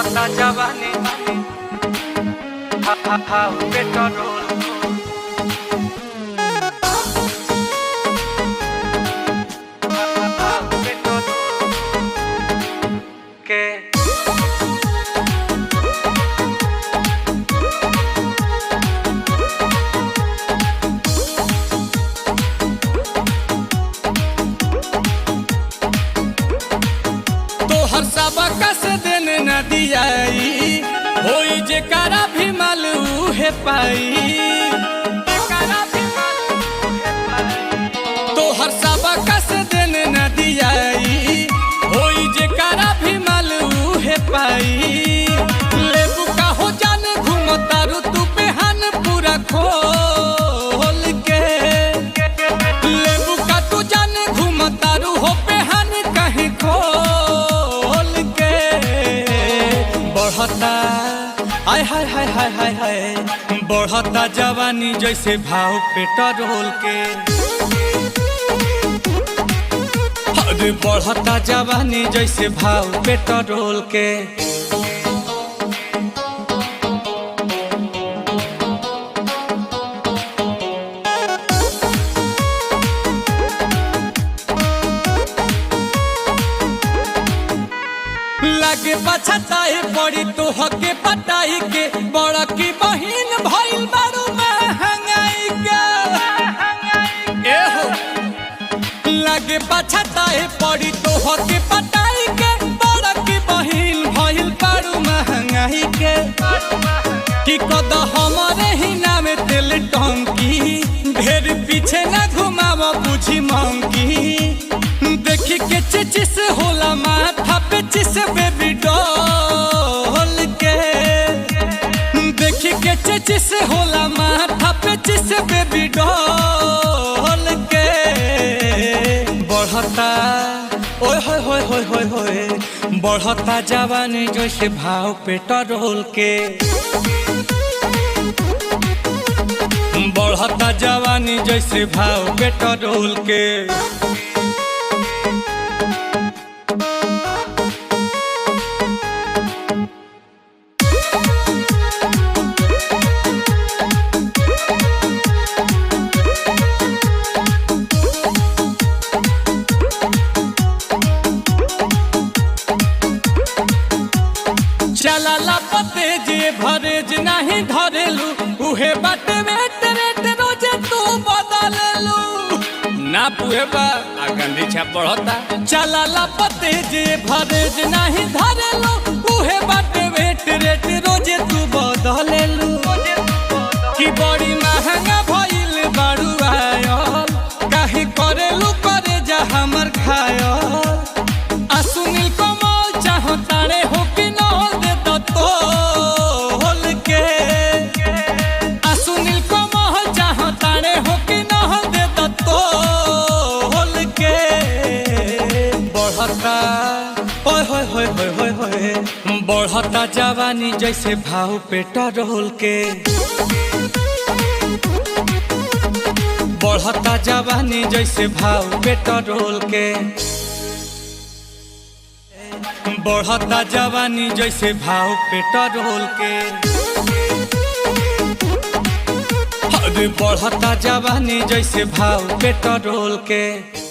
बढ़ता जवानी पेट्रोल के तोहर सबका से देने न दियाई होई जेकरा भी माल उहे पाई। तोहर सबका से देने न दियाई होई जेकरा भी माल उहे पाई। लेबू का हो जाने घूमतारू तू बेहान पूरा खोल के। लेबू का तू जाने घूमतारू हो बेहान कहीं खोल के। बढ़ता आय हाय हाय हाय हाय हाय बढ़ता जवानी जैसे भाव पेट्रोल के। अरे बढ़ता जवानी जैसे भाव पेट्रोल के। लागे पछताए पड़ी तो हके पटाई के बड़ा की बहिन भइल बारू महंगाई के। ए हो लागे पछताए पड़ी तो हके पटाई के बड़ा की बहिन भइल बारू महंगाई के। कि कद हमारे ही नाम तेल टंकी ढेर पीछे न घुमाव बुझी मंकी। देखी के चिचिस होला माथा पे चिस बेबी डॉल के। देखी के चिचिस होला माथा पे चिस बेबी डॉल के। बढ़ता ओए होए होए होए होए होए बढ़ता जवानी जैसे भाव पेट्रोल के। बढ़ता जवानी जैसे भाव पेट्रोल के। चला लापते जे भरेज नहीं धरेलू उहे बाटे वेट रेट रोजे तू बदलेलू। ना पुहे बा गंदी छाप बढ़ता। चला लापते जे भरेज नहीं धरेलू उहे बाटे वेट रेट रोजे तू बदलेलू। कि बड़ी महंगा भइल बारू आयल काहे करेलू करे जा हमर खायल। आ सुनील कमल चाहो तारे हो कि न तोल के। आ सुनील कमल चाहो तारे हो कि न दे तोल के। बढ़ता ओए होए होए होए होए होए बढ़ता जवानी जैसे भाव पेट्रोल के। बढ़ता जवानी जैसे भाव पेट्रोल के। बढ़ता जवानी जैसे भाव पेट्रोल के। अरे बढ़ता जवानी जैसे भाव पेट्रोल के।